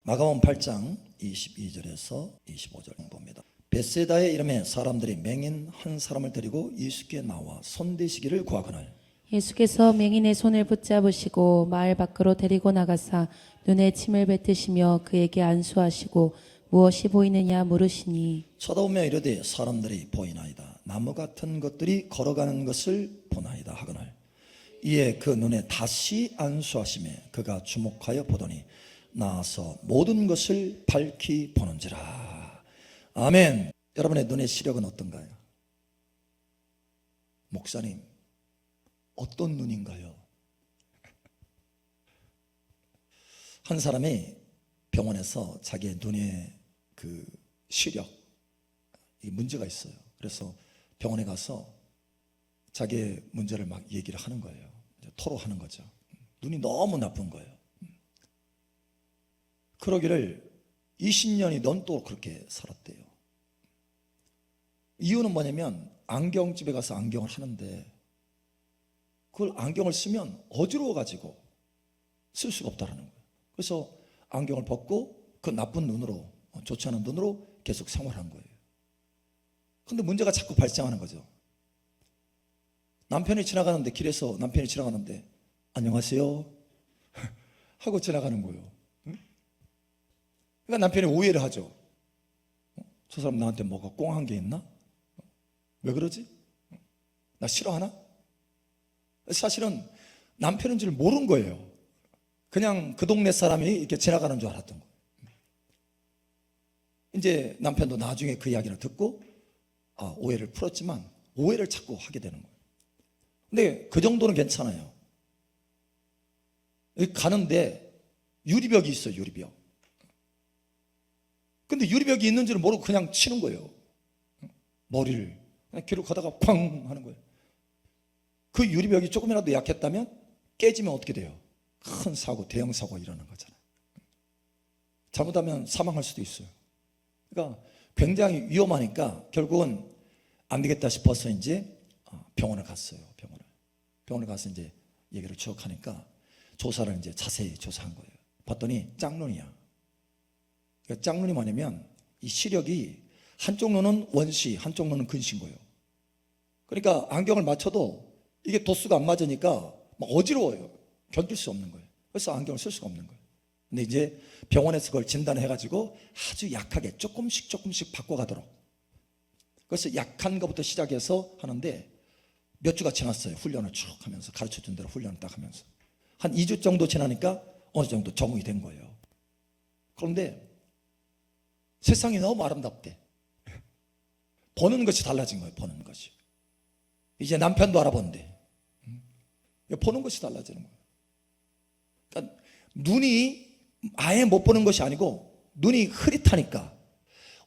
마가복음 8장 22절에서 25절 봅니다. 벳세다의 이름에 사람들이 맹인 한 사람을 데리고 예수께 나와 손대시기를 구하거늘 예수께서 맹인의 손을 붙잡으시고 마을 밖으로 데리고 나가사 눈에 침을 뱉으시며 그에게 안수하시고 무엇이 보이느냐 물으시니 쳐다보며 이르되 사람들이 보이나이다. 나무 같은 것들이 걸어가는 것을 보나이다 하거늘 이에 그 눈에 다시 안수하시매 그가 주목하여 보더니 나아서 모든 것을 밝히 보는지라. 아멘. 여러분의 눈의 시력은 어떤가요? 목사님, 어떤 눈인가요? 한 사람이 병원에서 자기의 눈의 그 시력, 이 문제가 있어요. 그래서 병원에 가서 자기의 문제를 막 얘기를 하는 거예요. 토로하는 거죠. 눈이 너무 나쁜 거예요. 그러기를 20년이 넘도록 그렇게 살았대요. 이유는 뭐냐면 안경집에 가서 안경을 하는데 그걸 안경을 쓰면 어지러워가지고 쓸 수가 없다는 거예요. 그래서 안경을 벗고 그 나쁜 눈으로, 좋지 않은 눈으로 계속 생활한 거예요. 근데 문제가 자꾸 발생하는 거죠. 남편이 지나가는데, 길에서 남편이 지나가는데 안녕하세요 하고 지나가는 거예요. 그러니까 남편이 오해를 하죠. 저 사람 나한테 뭐가 꽁한 게 있나? 왜 그러지? 나 싫어하나? 사실은 남편인 줄 모른 거예요. 그냥 그 동네 사람이 이렇게 지나가는 줄 알았던 거예요. 이제 남편도 나중에 그 이야기를 듣고 오해를 풀었지만 오해를 자꾸 하게 되는 거예요. 근데 그 정도는 괜찮아요. 여기 가는데 유리벽이 있어요. 유리벽. 근데 유리벽이 있는 줄 모르고 그냥 치는 거예요. 머리를 그냥 길을 가다가 쾅 하는 거예요. 그 유리벽이 조금이라도 약했다면 깨지면 어떻게 돼요? 큰 사고, 대형 사고가 일어나는 거잖아요. 잘못하면 사망할 수도 있어요. 그러니까 굉장히 위험하니까 결국은 안 되겠다 싶어서 이제 병원을 갔어요. 병원을 가서 이제 얘기를 쭉 하니까 조사를 이제 자세히 조사한 거예요. 봤더니 짝눈이야. 그러니까 짝눈이 뭐냐면 이 시력이 한쪽 눈은 원시, 한쪽 눈은 근시인 거예요. 그러니까 안경을 맞춰도 이게 도수가 안 맞으니까 막 어지러워요. 견딜 수 없는 거예요. 그래서 안경을 쓸 수가 없는 거예요. 근데 이제 병원에서 그걸 진단해가지고 아주 약하게 조금씩 바꿔가도록. 그래서 약한 것부터 시작해서 하는데 몇 주가 지났어요. 훈련을 쭉 하면서 가르쳐준 대로 훈련을 딱 하면서 한 2주 정도 지나니까 어느 정도 적응이 된 거예요. 그런데 세상이 너무 아름답대. 보는 것이 달라진 거예요. 보는 것이. 이제 남편도 알아본대. 보는 것이 달라지는 거예요. 그러니까 눈이 아예 못 보는 것이 아니고 눈이 흐릿하니까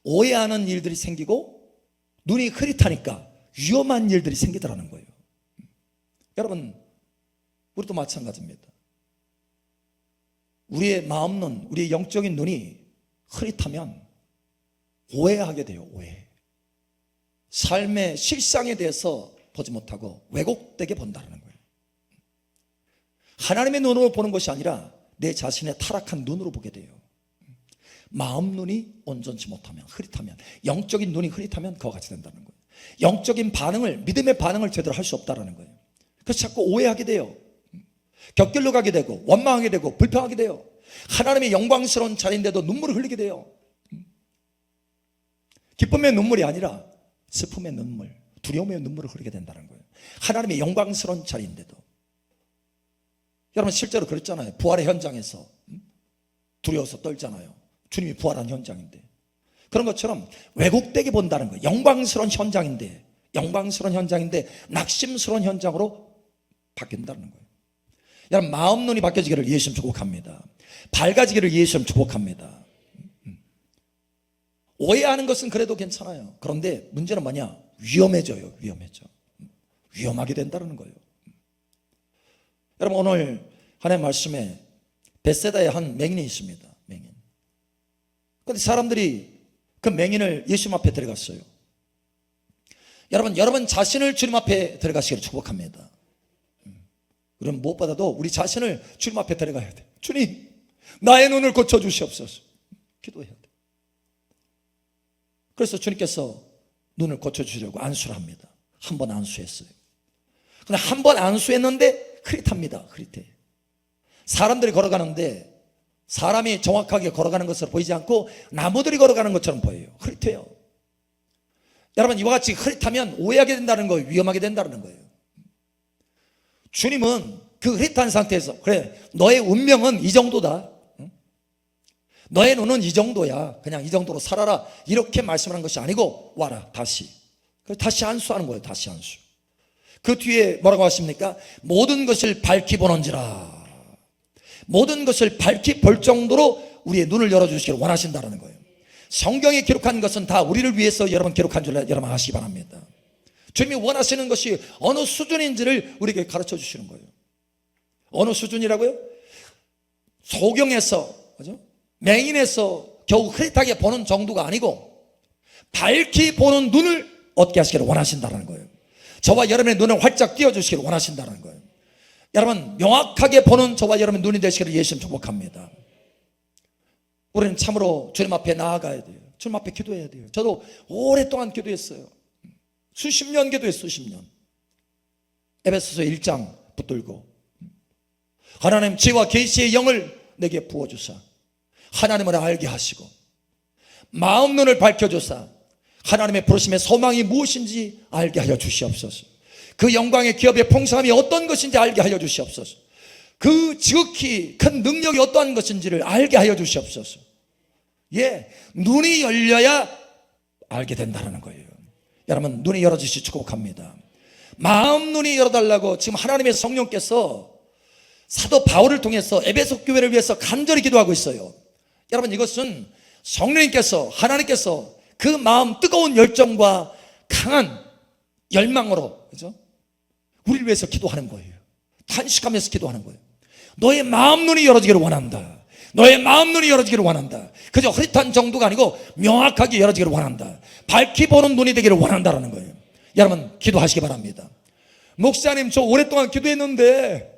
오해하는 일들이 생기고 눈이 흐릿하니까 위험한 일들이 생기더라는 거예요. 여러분, 우리도 마찬가지입니다. 우리의 마음 눈, 우리의 영적인 눈이 흐릿하면 오해하게 돼요. 오해. 삶의 실상에 대해서 보지 못하고 왜곡되게 본다는 거예요. 하나님의 눈으로 보는 것이 아니라 내 자신의 타락한 눈으로 보게 돼요. 마음 눈이 온전치 못하면, 흐릿하면, 영적인 눈이 흐릿하면 그와 같이 된다는 거예요. 영적인 반응을, 믿음의 반응을 제대로 할 수 없다는 거예요. 그래서 자꾸 오해하게 돼요. 곁길로 가게 되고 원망하게 되고 불평하게 돼요. 하나님의 영광스러운 자리인데도 눈물을 흘리게 돼요. 기쁨의 눈물이 아니라 슬픔의 눈물, 두려움의 눈물을 흐리게 된다는 거예요. 하나님의 영광스러운 자리인데도. 여러분 실제로 그랬잖아요. 부활의 현장에서 두려워서 떨잖아요. 주님이 부활한 현장인데. 그런 것처럼 왜곡되게 본다는 거예요. 영광스러운 현장인데 낙심스러운 현장으로 바뀐다는 거예요. 여러분 마음 눈이 바뀌어지기를 예수님 축복합니다. 밝아지기를 예수님 축복합니다. 오해하는 것은 그래도 괜찮아요. 그런데 문제는 뭐냐? 위험해져요. 위험하게 된다는 거예요. 여러분 오늘 하나님의 말씀에 벳세다에 한 맹인이 있습니다. 맹인. 그런데 사람들이 그 맹인을 예수님 앞에 데려갔어요. 여러분 자신을 주님 앞에 데려가시기를 축복합니다. 그럼 무엇보다도 우리 자신을 주님 앞에 데려가야 돼. 주님, 나의 눈을 고쳐주시옵소서. 기도해야 돼. 그래서 주님께서 눈을 고쳐주시려고 안수를 합니다. 한 번 안수했어요. 근데 한 번 안수했는데 흐릿합니다. 흐릿해. 사람들이 걸어가는데 사람이 정확하게 걸어가는 것으로 보이지 않고 나무들이 걸어가는 것처럼 보여요. 흐릿해요. 여러분, 이와 같이 흐릿하면 오해하게 된다는 거예요. 위험하게 된다는 거예요. 주님은 그 흐릿한 상태에서, 그래, 너의 운명은 이 정도다, 너의 눈은 이 정도야, 그냥 이 정도로 살아라, 이렇게 말씀하는 것이 아니고 와라, 다시. 다시 안수하는 거예요. 다시 안수. 그 뒤에 뭐라고 하십니까? 모든 것을 밝히 보는지라. 모든 것을 밝히 볼 정도로 우리의 눈을 열어주시기를 원하신다는 거예요. 성경에 기록한 것은 다 우리를 위해서 여러분 기록한 줄 여러분 아시기 바랍니다. 주님이 원하시는 것이 어느 수준인지를 우리에게 가르쳐 주시는 거예요. 어느 수준이라고요? 소경에서, 그죠? 맹인에서 겨우 흐릿하게 보는 정도가 아니고 밝히 보는 눈을 얻게 하시기를 원하신다는 거예요. 저와 여러분의 눈을 활짝 띄워주시기를 원하신다는 거예요. 여러분, 명확하게 보는 저와 여러분의 눈이 되시기를 예수님 축복합니다. 우리는 참으로 주님 앞에 나아가야 돼요. 주님 앞에 기도해야 돼요. 저도 오랫동안 기도했어요. 수십 년 기도했어요. 수십 년. 에베소서 1장 붙들고 하나님 지혜와 계시의 영을 내게 부어주사 하나님을 알게 하시고 마음 눈을 밝혀주사 하나님의 부르심의 소망이 무엇인지 알게 하여 주시옵소서. 그 영광의 기업의 풍성함이 어떤 것인지 알게 하여 주시옵소서. 그 지극히 큰 능력이 어떠한 것인지를 알게 하여 주시옵소서. 예, 눈이 열려야 알게 된다는 거예요. 여러분, 눈이 열어지시 축복합니다. 마음 눈이 열어달라고 지금 하나님의 성령께서 사도 바울을 통해서 에베소 교회를 위해서 간절히 기도하고 있어요. 여러분, 이것은 성령님께서, 하나님께서 그 마음 뜨거운 열정과 강한 열망으로, 그죠? 우리를 위해서 기도하는 거예요. 탄식하면서 기도하는 거예요. 너의 마음 눈이 열어지기를 원한다. 너의 마음 눈이 열어지기를 원한다. 그저 흐릿한 정도가 아니고 명확하게 열어지기를 원한다. 밝히 보는 눈이 되기를 원한다라는 거예요. 여러분, 기도하시기 바랍니다. 목사님, 저 오랫동안 기도했는데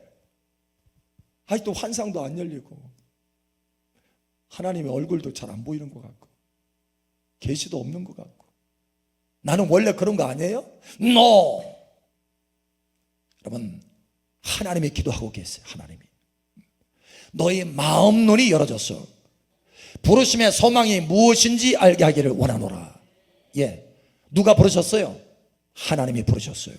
아직도 환상도 안 열리고 하나님의 얼굴도 잘 안 보이는 것 같고 계시도 없는 것 같고 나는 원래 그런 거 아니에요? No! 여러분, 하나님이 기도하고 계세요. 하나님이 너의 마음 눈이 열어졌어. 부르심의 소망이 무엇인지 알게 하기를 원하노라. 예, 누가 부르셨어요? 하나님이 부르셨어요.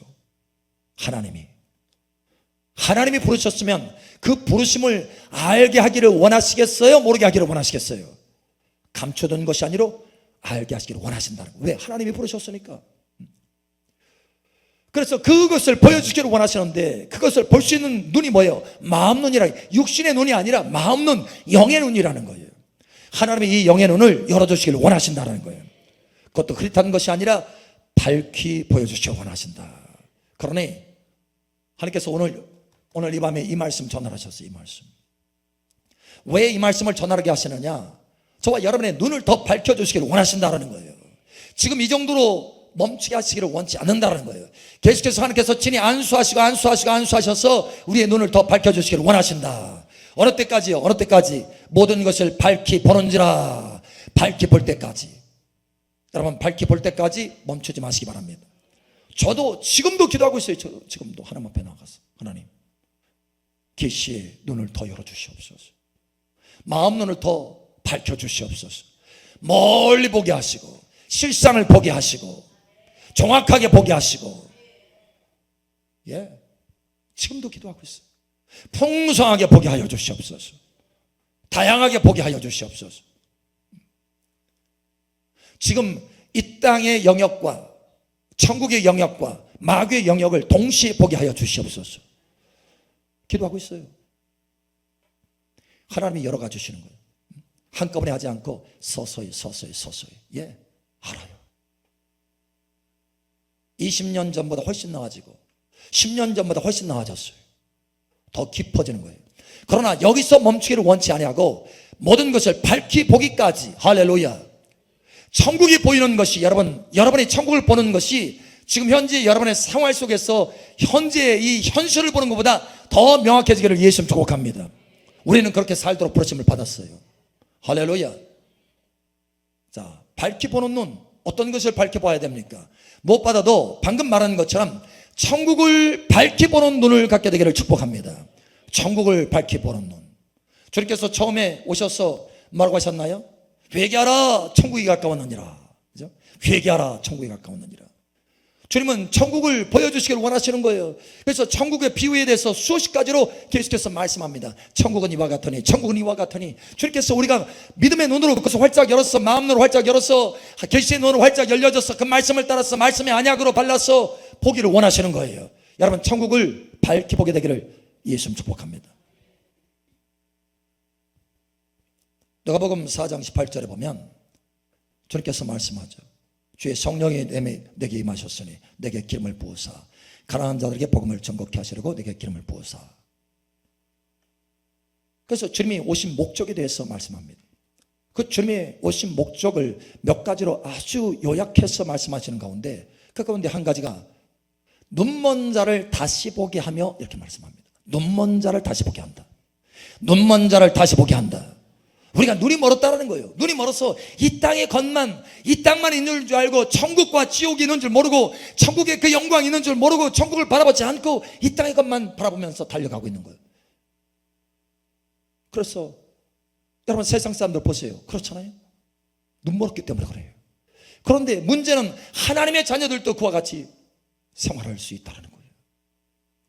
하나님이 부르셨으면 그 부르심을 알게 하기를 원하시겠어요? 모르게 하기를 원하시겠어요? 감춰둔 것이 아니라 알게 하시기를 원하신다는 거예요. 왜? 하나님이 부르셨으니까. 그래서 그것을 보여주기를 원하시는데 그것을 볼 수 있는 눈이 뭐예요? 마음 눈이라. 육신의 눈이 아니라 마음 눈, 영의 눈이라는 거예요. 하나님이 이 영의 눈을 열어주시기를 원하신다는 거예요. 그것도 흐릿한 것이 아니라 밝히 보여주시기를 원하신다. 그러니 하나님께서 오늘 이 밤에 이 말씀 전하셨어요. 이 말씀. 왜 이 말씀을 전하게 하시느냐? 저와 여러분의 눈을 더 밝혀주시기를 원하신다는 거예요. 지금 이 정도로 멈추게 하시기를 원치 않는다는 거예요. 계속해서 하나님께서 친히 안수하셔서 우리의 눈을 더 밝혀주시기를 원하신다. 어느 때까지요? 어느 때까지? 모든 것을 밝히 보는지라. 밝히 볼 때까지. 여러분, 밝히 볼 때까지 멈추지 마시기 바랍니다. 저도 지금도 기도하고 있어요. 저도 지금도 하나님 앞에 나가서 하나님, 계시의 눈을 더 열어주시옵소서. 마음 눈을 더 밝혀주시옵소서. 멀리 보게 하시고 실상을 보게 하시고 정확하게 보게 하시고, 예, 지금도 기도하고 있어요. 풍성하게 보게 하여 주시옵소서. 다양하게 보게 하여 주시옵소서. 지금 이 땅의 영역과 천국의 영역과 마귀의 영역을 동시에 보게 하여 주시옵소서. 기도하고 있어요. 하나님이 열어가 주시는 거예요. 한꺼번에 하지 않고 서서히. 예, 알아요. 20년 전보다 훨씬 나아지고 10년 전보다 훨씬 나아졌어요. 더 깊어지는 거예요. 그러나 여기서 멈추기를 원치 아니하고 모든 것을 밝히 보기까지, 할렐루야, 천국이 보이는 것이, 여러분이 천국을 보는 것이 지금 현재 여러분의 생활 속에서 현재 이 현실을 보는 것보다 더 명확해지기를 예수님 축복합니다. 우리는 그렇게 살도록 부르심을 받았어요. 할렐루야. 자, 밝히 보는 눈, 어떤 것을 밝히 봐야 됩니까? 무엇보다도 방금 말한 것처럼 천국을 밝히 보는 눈을 갖게 되기를 축복합니다. 천국을 밝히 보는 눈. 주님께서 처음에 오셔서 뭐라고 하셨나요? 회개하라, 천국이 가까웠느니라. 그죠? 회개하라, 천국이 가까웠느니라. 주님은 천국을 보여주시기를 원하시는 거예요. 그래서 천국의 비유에 대해서 수십 가지로 계속해서 말씀합니다. 천국은 이와 같으니, 천국은 이와 같으니. 주님께서 우리가 믿음의 눈으로 그것을 활짝 열어서, 마음 눈으로 활짝 열어서, 계시의 눈으로 활짝 열려져서 그 말씀을 따라서 말씀의 언약으로 발라서 보기를 원하시는 거예요. 여러분, 천국을 밝히 보게 되기를 예수님 축복합니다. 누가복음 4장 18절에 보면 주님께서 말씀하죠. 주의 성령이 내게 임하셨으니 내게 기름을 부으사 가난한 자들에게 복음을 전곡케 하시려고 내게 기름을 부으사. 그래서 주님이 오신 목적에 대해서 말씀합니다. 그 주님의 오신 목적을 몇 가지로 아주 요약해서 말씀하시는 가운데, 그 가운데 한 가지가 눈먼 자를 다시 보게 하며, 이렇게 말씀합니다. 눈먼 자를 다시 보게 한다. 눈먼 자를 다시 보게 한다. 우리가 눈이 멀었다라는 거예요. 눈이 멀어서 이 땅의 것만, 이 땅만 있는 줄 알고 천국과 지옥이 있는 줄 모르고 천국의 그 영광이 있는 줄 모르고 천국을 바라보지 않고 이 땅의 것만 바라보면서 달려가고 있는 거예요. 그래서 여러분, 세상 사람들 보세요. 그렇잖아요. 눈 멀었기 때문에 그래요. 그런데 문제는 하나님의 자녀들도 그와 같이 생활할 수 있다는 거예요.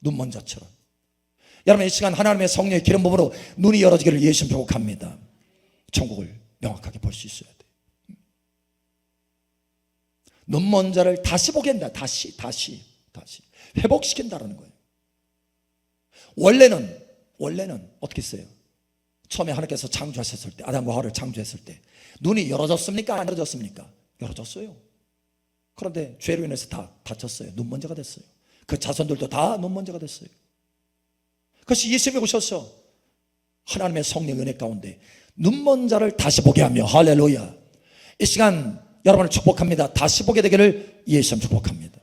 눈먼 자처럼. 여러분, 이 시간 하나님의 성령의 기름 부음으로 눈이 열어지기를 예수님 축복합니다. 천국을 명확하게 볼 수 있어야 돼. 눈먼 자를 다시 보게 한다. 다시 회복시킨다라는 거예요. 원래는 어떻게 했어요? 처음에 하나님께서 창조하셨을 때, 아담과 하와를 창조했을 때 눈이 열어졌습니까? 안 열어졌습니까? 열어졌어요. 그런데 죄로 인해서 다 다쳤어요. 눈먼 자가 됐어요. 그 자손들도 다 눈먼 자가 됐어요. 그것이 예수님이 오셔서 하나님의 성령 은혜 가운데 눈먼 자를 다시 보게 하며, 할렐루야. 이 시간 여러분을 축복합니다. 다시 보게 되기를 예수님 축복합니다.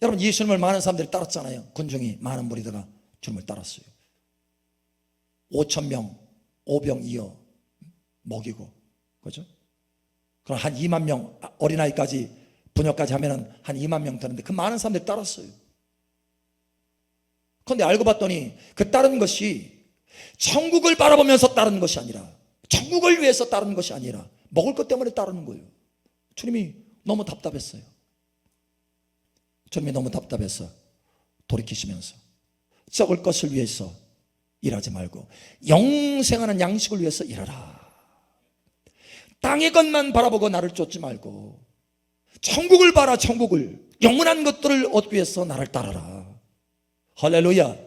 여러분, 예수님을 많은 사람들이 따랐잖아요. 군중이, 많은 무리들가 주님을 따랐어요. 5,000명 오병 이어 먹이고, 그죠? 그럼 한 2만 명, 어린아이까지 부녀까지 하면은 한 2만 명 되는데 그 많은 사람들이 따랐어요. 그런데 알고 봤더니 그 따른 것이 천국을 바라보면서 따르는 것이 아니라, 천국을 위해서 따르는 것이 아니라 먹을 것 때문에 따르는 거예요. 주님이 너무 답답했어요. 주님이 너무 답답해서 돌이키시면서 썩을 것을 위해서 일하지 말고 영생하는 양식을 위해서 일하라. 땅의 것만 바라보고 나를 쫓지 말고 천국을 봐라. 천국을, 영원한 것들을 얻기 위해서 나를 따라라. 할렐루야.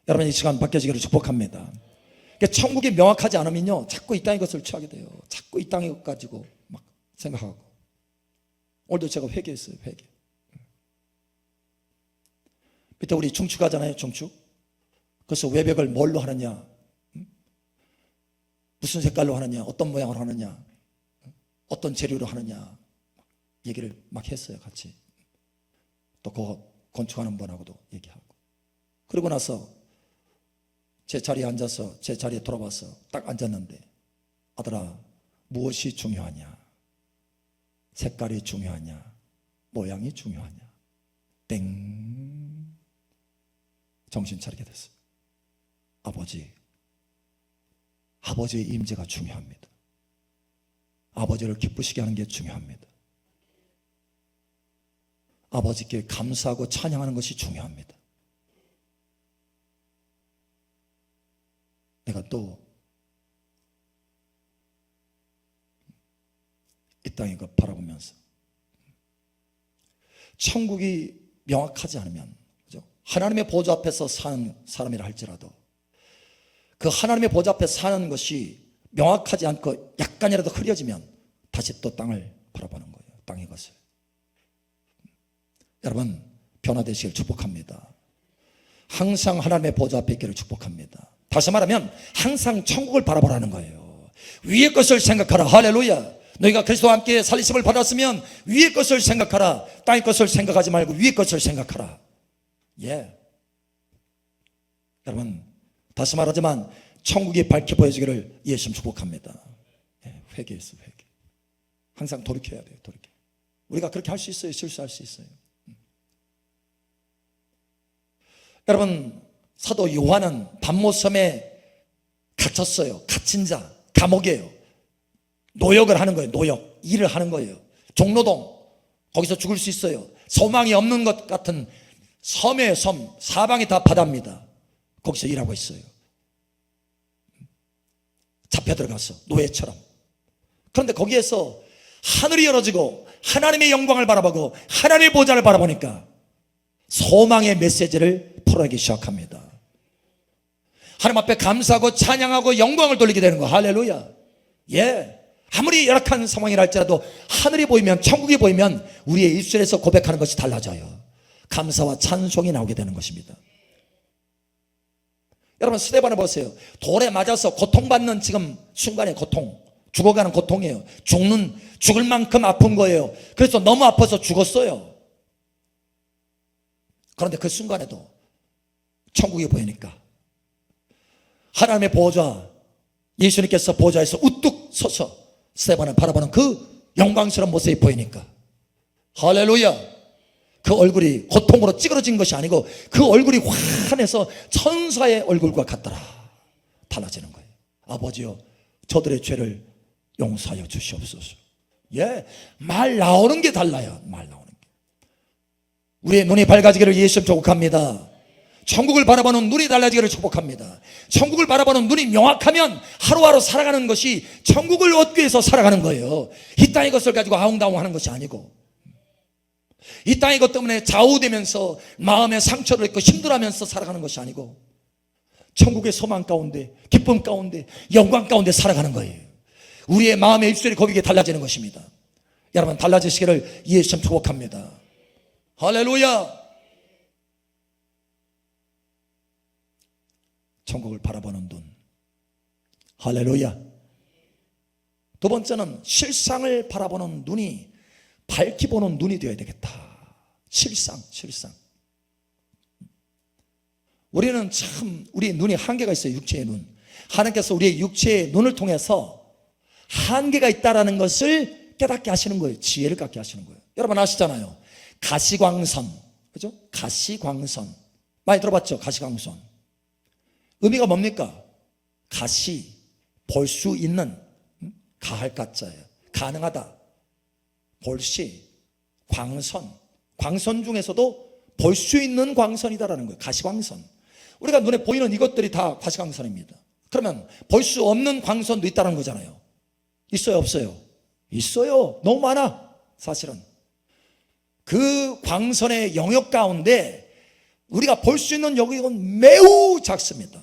여러분, 이 시간 바뀌어지기를 축복합니다. 천국이 명확하지 않으면요, 자꾸 이 땅의 것을 취하게 돼요. 자꾸 이 땅의 것 가지고 막 생각하고. 오늘도 제가 회개했어요. 회개. 밑에 우리 중축 하잖아요. 중축. 그래서 외벽을 뭘로 하느냐, 무슨 색깔로 하느냐, 어떤 모양으로 하느냐, 어떤 재료로 하느냐 얘기를 막 했어요. 같이. 또 그거 건축하는 분하고도 얘기하고. 그러고 나서 제 자리에 앉아서, 제 자리에 돌아와서 딱 앉았는데, 아들아, 무엇이 중요하냐? 색깔이 중요하냐? 모양이 중요하냐? 땡. 정신 차리게 됐어요. 아버지의 임재가 중요합니다. 아버지를 기쁘시게 하는 게 중요합니다. 아버지께 감사하고 찬양하는 것이 중요합니다. 내가 또 이 땅에 그 바라보면서 천국이 명확하지 않으면, 그죠? 하나님의 보좌 앞에서 사는 사람이라 할지라도 그 하나님의 보좌 앞에 사는 것이 명확하지 않고 약간이라도 흐려지면 다시 또 땅을 바라보는 거예요. 땅의 것을. 여러분, 변화되시길 축복합니다. 항상 하나님의 보좌 앞에 있기를 축복합니다. 다시 말하면 항상 천국을 바라보라는 거예요. 위의 것을 생각하라. 할렐루야. 너희가 그리스도와 함께 살리심을 받았으면 위의 것을 생각하라. 땅의 것을 생각하지 말고 위의 것을 생각하라. 예. 여러분, 다시 말하지만 천국이 밝게 보여지기를 예수님 축복합니다. 회개했어, 회개. 항상 돌이켜야 돼요, 돌이켜. 우리가 그렇게 할 수 있어요, 실수할 수 있어요. 여러분, 사도 요한은 반모섬에 갇혔어요. 갇힌 자, 감옥이에요. 노역을 하는 거예요, 노역. 일을 하는 거예요. 종로동, 거기서 죽을 수 있어요. 소망이 없는 것 같은 섬의 섬, 사방이 다 바다입니다. 거기서 일하고 있어요. 잡혀 들어갔어, 노예처럼. 그런데 거기에서 하늘이 열어지고 하나님의 영광을 바라보고 하나님의 보좌를 바라보니까 소망의 메시지를 풀어내기 시작합니다. 하나님 앞에 감사하고 찬양하고 영광을 돌리게 되는 거. 할렐루야. 예. 아무리 열악한 상황이라 할지라도 하늘이 보이면, 천국이 보이면 우리의 입술에서 고백하는 것이 달라져요. 감사와 찬송이 나오게 되는 것입니다. 여러분, 스데반을 보세요. 돌에 맞아서 고통받는 지금 순간의 고통, 죽어가는 고통이에요. 죽을 만큼 아픈 거예요. 그래서 너무 아파서 죽었어요. 그런데 그 순간에도 천국이 보이니까 하나님의 보좌, 예수님께서 보좌에서 우뚝 서서 스데반을 바라보는 그 영광스러운 모습이 보이니까, 할렐루야. 그 얼굴이 고통으로 찌그러진 것이 아니고 그 얼굴이 환해서 천사의 얼굴과 같더라. 달라지는 거예요. 아버지여, 저들의 죄를 용서하여 주시옵소서. 예, 말 나오는 게 달라요. 말 나오는 게. 우리의 눈이 밝아지기를 예수님 축복합니다. 천국을 바라보는 눈이 달라지기를 축복합니다. 천국을 바라보는 눈이 명확하면 하루하루 살아가는 것이 천국을 얻기 위해서 살아가는 거예요. 이 땅의 것을 가지고 아웅다웅하는 것이 아니고, 이 땅의 것 때문에 좌우되면서 마음에 상처를 입고 힘들어하면서 살아가는 것이 아니고 천국의 소망 가운데, 기쁨 가운데, 영광 가운데 살아가는 거예요. 우리의 마음의 입술이 거기에 달라지는 것입니다. 여러분, 달라지시기를 예수님 축복합니다. 할렐루야. 천국을 바라보는 눈. 할렐루야. 두 번째는 실상을 바라보는 눈이 밝히 보는 눈이 되어야 되겠다. 실상. 우리는 참, 우리의 눈이 한계가 있어요. 육체의 눈. 하나님께서 우리의 육체의 눈을 통해서 한계가 있다는 것을 깨닫게 하시는 거예요. 지혜를 갖게 하시는 거예요. 여러분 아시잖아요. 가시광선, 그죠? 가시광선 많이 들어봤죠? 가시광선. 의미가 뭡니까? 가시, 볼 수 있는, 가할 가짜예요. 가능하다. 볼시, 광선. 광선 중에서도 볼 수 있는 광선이다라는 거예요. 가시광선. 우리가 눈에 보이는 이것들이 다 가시광선입니다. 그러면 볼 수 없는 광선도 있다는 거잖아요. 있어요, 없어요? 있어요. 너무 많아. 사실은 그 광선의 영역 가운데 우리가 볼 수 있는 영역은 매우 작습니다.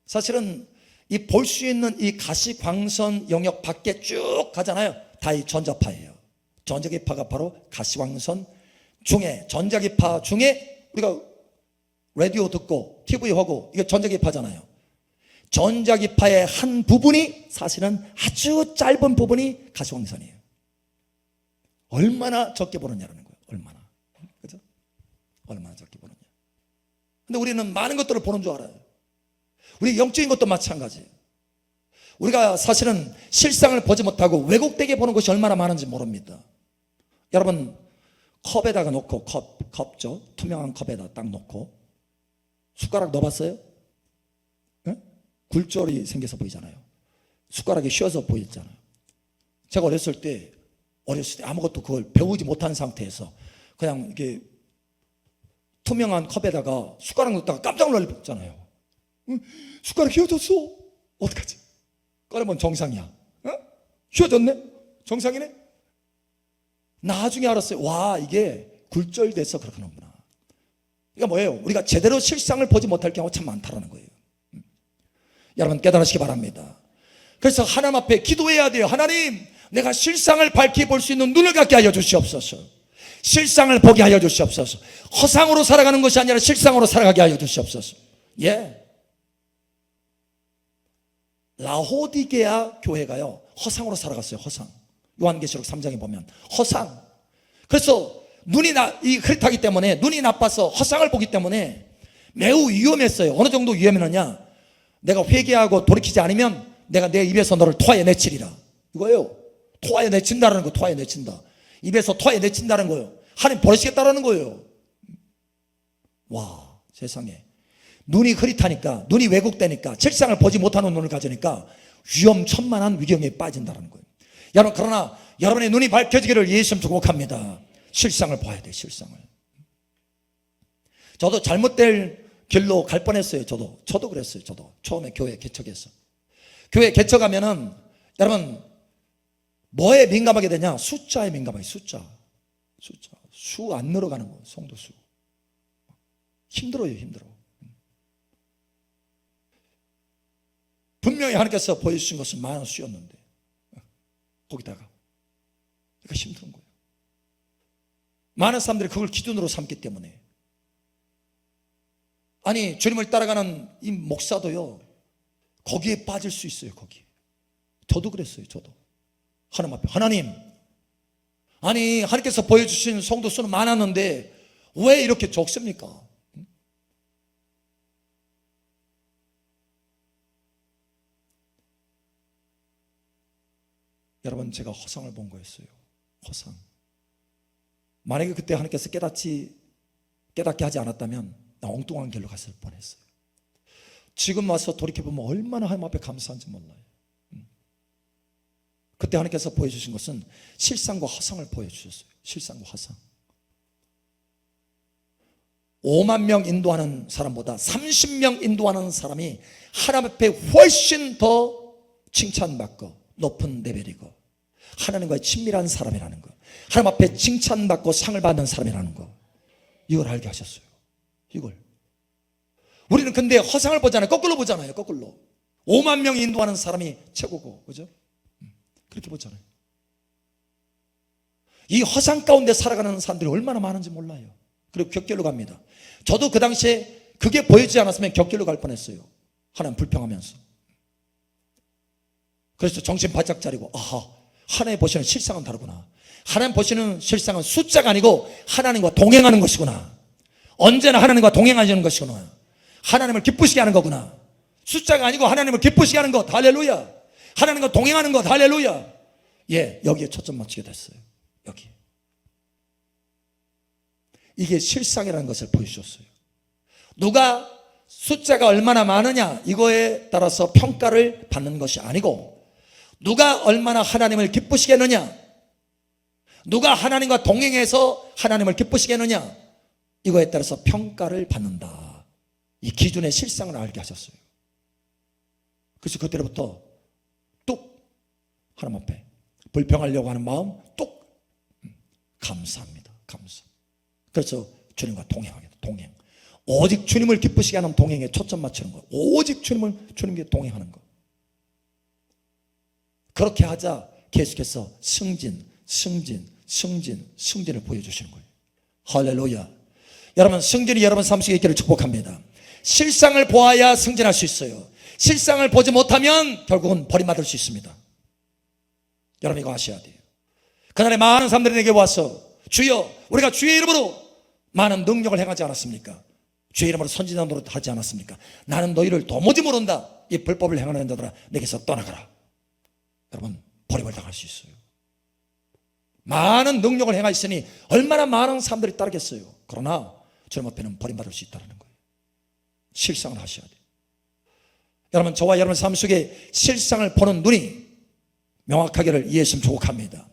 사실은 이 볼 수 있는 이 가시광선 영역 밖에 쭉 가잖아요. 다 이 전자파예요. 전자기파가 바로 가시광선 중에, 전자기파 중에 우리가 라디오 듣고 TV 하고 이게 전자기파잖아요. 전자기파의 한 부분이 사실은 아주 짧은 부분이 가시광선이에요. 얼마나 적게 보느냐라는 거예요. 얼마나. 그죠? 얼마나 적게 보느냐. 근데 우리는 많은 것들을 보는 줄 알아요. 우리 영적인 것도 마찬가지예요. 우리가 사실은 실상을 보지 못하고 왜곡되게 보는 것이 얼마나 많은지 모릅니다. 여러분, 컵에다가 놓고, 컵죠? 투명한 컵에다 딱 놓고 숟가락 넣어봤어요? 네? 굴절이 생겨서 보이잖아요. 숟가락이 휘어서 보이잖아요. 제가 어렸을 때 아무것도 그걸 배우지 못한 상태에서 그냥 이게 투명한 컵에다가 숟가락 넣다가 깜짝 놀랐잖아요. 숟가락 휘어졌어. 어떡하지? 꺼내면 정상이야. 어? 휘어졌네? 정상이네? 나중에 알았어요. 와, 이게 굴절돼서 그렇게 하는구나. 그러니까 뭐예요? 우리가 제대로 실상을 보지 못할 경우가 참 많다라는 거예요. 여러분 깨달으시기 바랍니다. 그래서 하나님 앞에 기도해야 돼요. 하나님, 내가 실상을 밝히 볼 수 있는 눈을 갖게 하여 주시옵소서. 실상을 보게 하여 주시옵소서. 허상으로 살아가는 것이 아니라 실상으로 살아가게 하여 주시옵소서. 예. 라오디게아 교회가요, 허상으로 살아갔어요. 허상. 요한계시록 3장에 보면 허상. 그래서 눈이 흐릿하기 때문에, 눈이 나빠서 허상을 보기 때문에 매우 위험했어요. 어느 정도 위험했느냐? 내가 회개하고 돌이키지 않으면 내가 내 입에서 너를 토하여 내치리라. 이거예요. 토하여 내친다는 거. 토하여 내친다. 입에서 토하여 내친다는 거예요. 하나님 버리시겠다라는 거예요. 와, 세상에. 눈이 흐릿하니까, 눈이 왜곡되니까, 실상을 보지 못하는 눈을 가지니까 위험천만한 위경에 빠진다는 거예요. 여러분, 그러나 여러분의 눈이 밝혀지기를 예수님 축복합니다. 실상을 봐야 돼요. 실상을. 저도 잘못될 길로 갈 뻔했어요. 저도 그랬어요. 저도 처음에 교회 개척해서, 교회 개척하면은 여러분 뭐에 민감하게 되냐? 숫자에 민감하게. 숫자 수 안 늘어가는 거. 성도 수 힘들어요. 힘들어. 분명히 하나님께서 보여주신 것은 많은 수였는데 거기다가 그러니까 힘든 거예요. 많은 사람들이 그걸 기준으로 삼기 때문에. 아니, 주님을 따라가는 이 목사도요, 거기에 빠질 수 있어요. 거기. 저도 그랬어요. 저도 하나님 앞에, 하나님, 아니 하나님께서 보여주신 성도 수는 많았는데 왜 이렇게 적습니까? 여러분, 제가 허상을 본 거였어요. 허상. 만약에 그때 하나님께서 깨닫게 하지 않았다면 나 엉뚱한 길로 갔을 뻔했어요. 지금 와서 돌이켜보면 얼마나 하나님 앞에 감사한지 몰라요. 그때 하나님께서 보여주신 것은 실상과 허상을 보여주셨어요. 실상과 허상. 5만 명 인도하는 사람보다 30명 인도하는 사람이 하나님 앞에 훨씬 더 칭찬받고 높은 레벨이고 하나님과의 친밀한 사람이라는 거, 하나님 앞에 칭찬받고 상을 받는 사람이라는 거, 이걸 알게 하셨어요. 이걸. 우리는 근데 허상을 보잖아요. 거꾸로 보잖아요. 거꾸로. 5만 명 인도하는 사람이 최고고, 그죠? 그렇게 보잖아요. 이 허상 가운데 살아가는 사람들이 얼마나 많은지 몰라요. 그리고 격결로 갑니다. 저도 그 당시에 그게 보이지 않았으면 격결로 갈 뻔했어요. 하나님 불평하면서. 그래서 정신 바짝 차리고, 아하, 하나님 보시는 실상은 다르구나. 하나님 보시는 실상은 숫자가 아니고 하나님과 동행하는 것이구나. 언제나 하나님과 동행하시는 것이구나. 하나님을 기쁘시게 하는 거구나. 숫자가 아니고 하나님을 기쁘시게 하는 것. 할렐루야. 하나님과 동행하는 것. 할렐루야. 예, 여기에 초점 맞추게 됐어요. 여기. 이게 실상이라는 것을 보여주셨어요. 누가 숫자가 얼마나 많으냐, 이거에 따라서 평가를 받는 것이 아니고, 누가 얼마나 하나님을 기쁘시게 하느냐, 누가 하나님과 동행해서 하나님을 기쁘시게 하느냐, 이거에 따라서 평가를 받는다. 이 기준의 실상을 알게 하셨어요. 그래서 그때부터 뚝 하나님 앞에 불평하려고 하는 마음 뚝 감사합니다. 감사. 그래서 주님과 동행하겠다. 동행. 오직 주님을 기쁘시게 하는 동행에 초점 맞추는 거. 오직 주님께 동행하는 거. 그렇게 하자 계속해서 승진을 보여주시는 거예요. 할렐루야. 여러분, 승진이 여러분 삶 속에 있기를 축복합니다. 실상을 보아야 승진할 수 있어요. 실상을 보지 못하면 결국은 버림받을 수 있습니다. 여러분, 이거 아셔야 돼요. 그날에 많은 사람들이 내게 와서, 주여, 우리가 주의 이름으로 많은 능력을 행하지 않았습니까? 주의 이름으로 선지자 노릇 하지 않았습니까? 나는 너희를 도무지 모른다. 이 불법을 행하는 자들아, 내게서 떠나가라. 여러분, 버림을 당할 수 있어요. 많은 능력을 행하시니 얼마나 많은 사람들이 따르겠어요. 그러나 주님 앞에는 버림받을 수 있다는 거예요. 실상을 하셔야 돼요. 여러분, 저와 여러분 삶 속에 실상을 보는 눈이 명확하기를 예수님 축복합니다.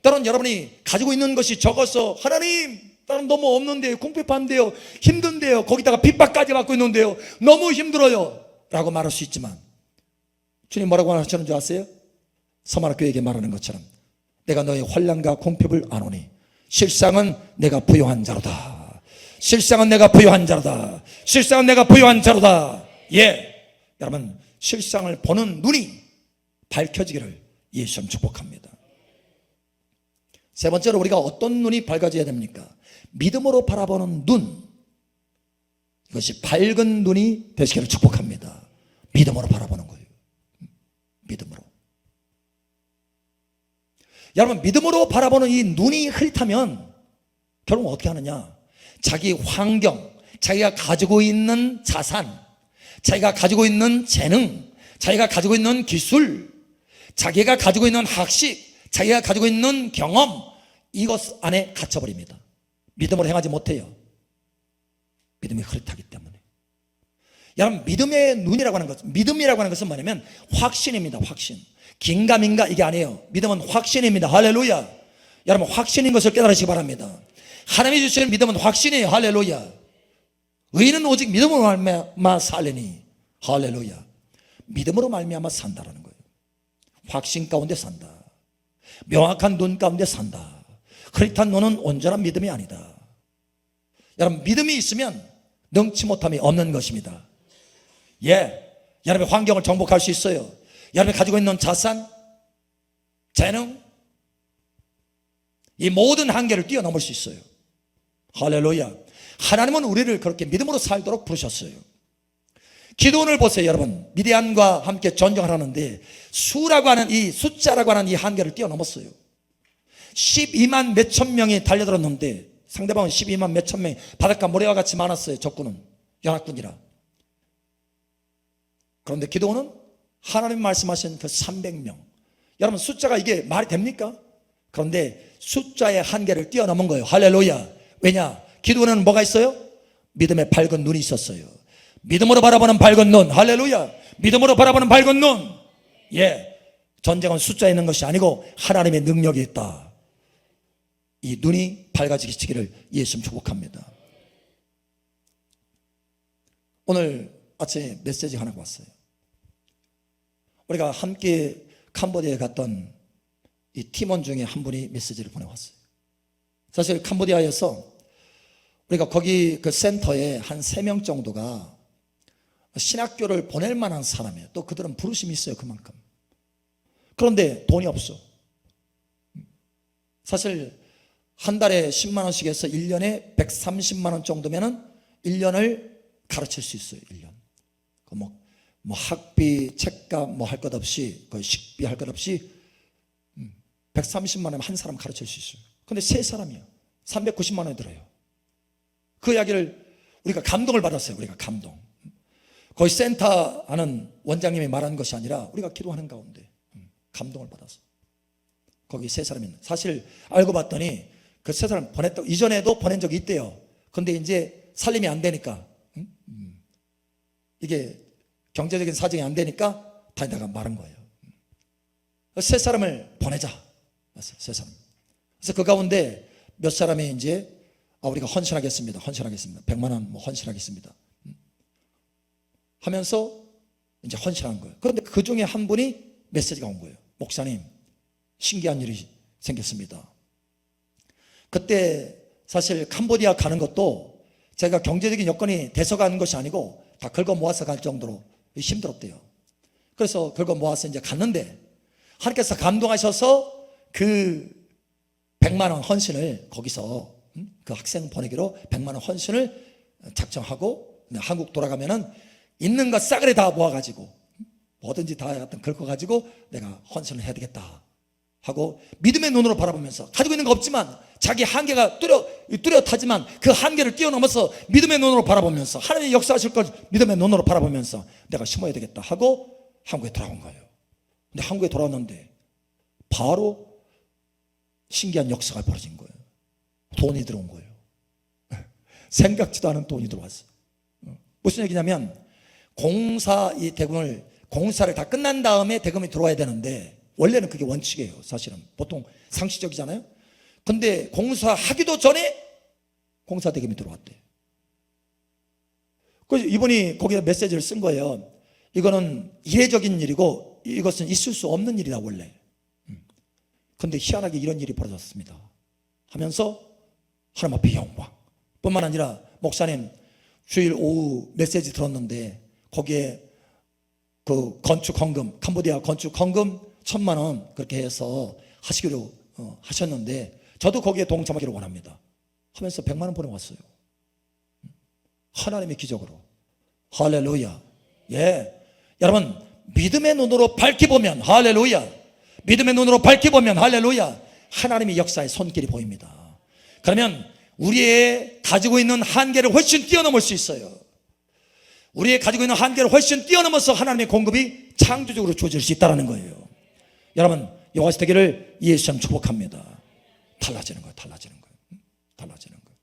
때론 여러분이 가지고 있는 것이 적어서, 하나님, 나는 너무 없는데요, 궁핍한데요, 힘든데요, 거기다가 핍박까지 받고 있는데요, 너무 힘들어요 라고 말할 수 있지만, 주님 뭐라고 하시는 줄 아세요? 서마라교회에게 말하는 것처럼, 내가 너의 환난과 궁핍을 아노니 실상은 내가 부요한 자로다. 실상은 내가 부요한 자로다. 실상은 내가 부요한 자로다. 예, 여러분, 실상을 보는 눈이 밝혀지기를 예수님 축복합니다. 세 번째로 우리가 어떤 눈이 밝아져야 됩니까? 믿음으로 바라보는 눈. 이것이 밝은 눈이 되시기를 축복합니다. 믿음으로 바라보는 거예요. 믿음으로. 여러분, 믿음으로 바라보는 이 눈이 흐릿하면 결국 어떻게 하느냐? 자기 환경, 자기가 가지고 있는 자산, 자기가 가지고 있는 재능, 자기가 가지고 있는 기술, 자기가 가지고 있는 학식, 자기가 가지고 있는 경험, 이것 안에 갇혀버립니다. 믿음으로 행하지 못해요. 믿음이 흐릿하기 때문에. 여러분, 믿음의 눈이라고 하는 것은, 믿음이라고 하는 것은 뭐냐면 확신입니다. 확신. 긴가민가 이게 아니에요. 믿음은 확신입니다. 할렐루야. 여러분, 확신인 것을 깨달으시기 바랍니다. 하나님이 주시는 믿음은 확신이에요. 할렐루야. 의인은 오직 믿음으로 말미암아 살리니. 할렐루야. 믿음으로 말미암아 산다라는 거예요. 확신 가운데 산다. 명확한 눈 가운데 산다. 흐릿한 눈은 온전한 믿음이 아니다. 여러분, 믿음이 있으면 능치 못함이 없는 것입니다. 예, 여러분의 환경을 정복할 수 있어요. 여러분이 가지고 있는 자산, 재능, 이 모든 한계를 뛰어넘을 수 있어요. 할렐루야. 하나님은 우리를 그렇게 믿음으로 살도록 부르셨어요. 기도원을 보세요. 여러분, 미디안과 함께 전쟁을 하는데 수라고 하는 이 숫자라고 하는 이 한계를 뛰어넘었어요. 12만 몇천 명이 달려들었는데 상대방은 12만 몇천 명이 바닷가 모래와 같이 많았어요. 적군은, 연합군이라. 그런데 기도원은 하나님 말씀하신 그 300명. 여러분, 숫자가 이게 말이 됩니까? 그런데 숫자의 한계를 뛰어넘은 거예요. 할렐루야. 왜냐? 기도원은 뭐가 있어요? 믿음의 밝은 눈이 있었어요. 믿음으로 바라보는 밝은 눈. 할렐루야. 믿음으로 바라보는 밝은 눈. 예, 전쟁은 숫자에 있는 것이 아니고 하나님의 능력이 있다. 이 눈이 밝아지기를 예수님 축복합니다. 오늘 아침에 메시지 하나 왔어요. 우리가 함께 캄보디아에 갔던 이 팀원 중에 한 분이 메시지를 보내왔어요. 사실 캄보디아에서 우리가 거기 그 센터에 한 3명 정도가 신학교를 보낼 만한 사람이에요. 또 그들은 부르심이 있어요. 그만큼. 그런데 돈이 없어. 사실 한 달에 10만 원씩 해서 1년에 130만 원 정도면은 1년을 가르칠 수 있어요. 1년. 뭐 학비, 책값 뭐 할 것 없이, 거의 식비 할 것 없이 130만 원이면 한 사람 가르칠 수 있어요. 근데 3사람이요. 390만 원이 들어요. 그 이야기를 우리가 감동을 받았어요. 우리가 감동. 거의 센터 하는 원장님이 말한 것이 아니라 우리가 기도하는 가운데 감동을 받았어요. 거기 3사람이 있는. 사실 알고 봤더니 그 3사람 보냈다고, 이전에도 보낸 적이 있대요. 근데 이제 살림이 안 되니까, 이게 경제적인 사정이 안 되니까 다니다가 말한 거예요. 3사람을 보내자. 3사람. 그래서 그 가운데 몇 사람이 이제 우리가 헌신하겠습니다. 100만 원 뭐 헌신하겠습니다. 하면서 이제 헌신한 거예요. 그런데 그 중에 한 분이 메시지가 온 거예요. 목사님, 신기한 일이 생겼습니다. 그때 사실 캄보디아 가는 것도 제가 경제적인 여건이 돼서 가는 것이 아니고 다 긁어 모아서 갈 정도로 힘들었대요. 그래서 긁어 모아서 이제 갔는데 하나님께서 감동하셔서 그 100만 원 헌신을 거기서 그 학생 보내기로 100만 원 헌신을 작정하고 한국 돌아가면은 있는 것 싸그리 다 모아가지고 뭐든지 다 갖다 긁어가지고 내가 헌신을 해야 되겠다 하고 믿음의 눈으로 바라보면서, 가지고 있는 거 없지만 자기 한계가 뚜렷하지만 그 한계를 뛰어넘어서 믿음의 눈으로 바라보면서 하나님의 역사하실 걸 믿음의 눈으로 바라보면서 내가 심어야 되겠다 하고 한국에 돌아온 거예요. 근데 한국에 돌아왔는데 바로 신기한 역사가 벌어진 거예요. 돈이 들어온 거예요. 생각지도 않은 돈이 들어왔어요. 무슨 얘기냐면 이 공사를 다 끝난 다음에 대금이 들어와야 되는데 원래는 그게 원칙이에요. 사실은 보통 상식적이잖아요. 근데 공사하기도 전에 공사 대금이 들어왔대. 그래서 이분이 거기다 메시지를 쓴 거예요. 이거는 이례적인 일이고 이것은 있을 수 없는 일이다 원래. 근데 희한하게 이런 일이 벌어졌습니다 하면서 하나님 앞에 영광. 뿐만 아니라 목사님 주일 오후 메시지 들었는데 거기에 그 건축 헌금, 캄보디아 건축 헌금 1,000만 원 그렇게 해서 하시기로 하셨는데 저도 거기에 동참하기를 원합니다 하면서 100만 원 보내왔어요. 하나님의 기적으로. 할렐루야. 예, 여러분 믿음의 눈으로 밝히 보면, 할렐루야, 믿음의 눈으로 밝히 보면, 할렐루야, 하나님의 역사의 손길이 보입니다. 그러면 우리의 가지고 있는 한계를 훨씬 뛰어넘을 수 있어요. 우리의 가지고 있는 한계를 훨씬 뛰어넘어서 하나님의 공급이 창조적으로 주어질 수 있다는 거예요. 여러분, 여호와의 되기를 예수님 축복합니다. 달라지는 거예요. 달라지는 거예요. 달라지는 거예요.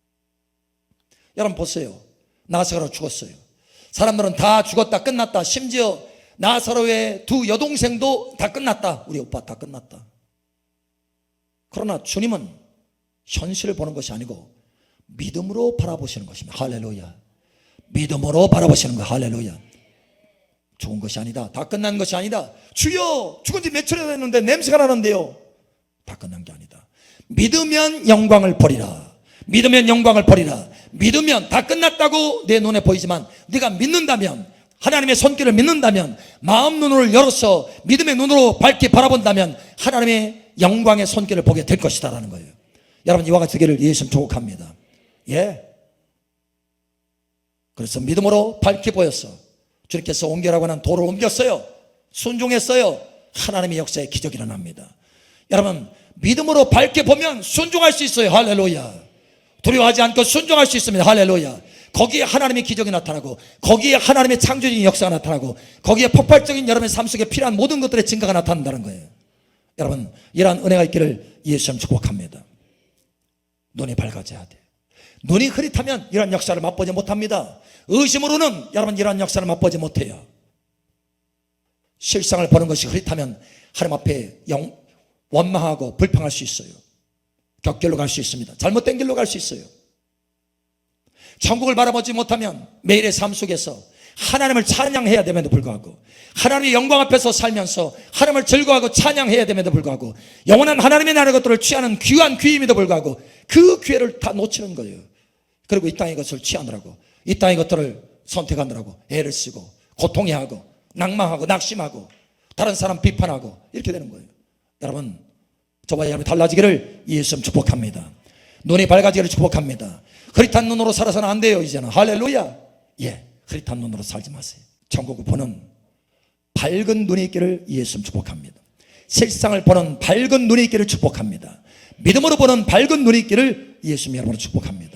여러분 보세요. 나사로가 죽었어요. 사람들은 다 죽었다 끝났다. 심지어 나사로의 두 여동생도 다 끝났다. 우리 오빠 다 끝났다. 그러나 주님은 현실을 보는 것이 아니고 믿음으로 바라보시는 것입니다. 할렐루야. 믿음으로 바라보시는 거. 할렐루야. 죽은 것이 아니다. 다 끝난 것이 아니다. 주여, 죽은 지 며칠이 됐는데 냄새가 나는데요. 다 끝난 게 아니다. 믿으면 영광을 버리라. 믿으면 영광을 버리라. 믿으면 다 끝났다고 내 눈에 보이지만 네가 믿는다면, 하나님의 손길을 믿는다면, 마음 눈을 열어서 믿음의 눈으로 밝게 바라본다면 하나님의 영광의 손길을 보게 될 것이다라는 거예요. 여러분, 이와 같이 되기를 예수님 축복합니다. 예. 그래서 믿음으로 밝게 보였어. 주님께서 옮겨라고 하는 돌을 옮겼어요. 순종했어요. 하나님의 역사에 기적이 일어납니다. 여러분, 믿음으로 밝게 보면 순종할 수 있어요. 할렐루야. 두려워하지 않고 순종할 수 있습니다. 할렐루야. 거기에 하나님의 기적이 나타나고, 거기에 하나님의 창조적인 역사가 나타나고, 거기에 폭발적인 여러분의 삶 속에 필요한 모든 것들의 증가가 나타난다는 거예요. 여러분, 이러한 은혜가 있기를 예수님 축복합니다. 눈이 밝아져야 돼요. 눈이 흐릿하면 이러한 역사를 맛보지 못합니다. 의심으로는 여러분 이러한 역사를 맛보지 못해요. 실상을 보는 것이 흐릿하면 하나님 앞에 원망하고 불평할 수 있어요. 격길로 갈 수 있습니다. 잘못된 길로 갈 수 있어요. 천국을 바라보지 못하면 매일의 삶 속에서 하나님을 찬양해야 됨에도 불구하고, 하나님의 영광 앞에서 살면서 하나님을 즐거워하고 찬양해야 됨에도 불구하고, 영원한 하나님의 나라의 것들을 취하는 귀한 귀임에도 불구하고 그 기회를 다 놓치는 거예요. 그리고 이 땅의 것을 취하느라고, 이 땅의 것들을 선택하느라고 애를 쓰고 고통해하고 낭망하고 낙심하고 다른 사람 비판하고 이렇게 되는 거예요. 여러분, 저와 여러분이 달라지기를 예수님 축복합니다. 눈이 밝아지기를 축복합니다. 흐릿한 눈으로 살아서는 안 돼요. 이제는 할렐루야. 예, 흐릿한 눈으로 살지 마세요. 천국을 보는 밝은 눈이 있기를 예수님 축복합니다. 실상을 보는 밝은 눈이 있기를 축복합니다. 믿음으로 보는 밝은 눈이 있기를 예수님 여러분을 축복합니다.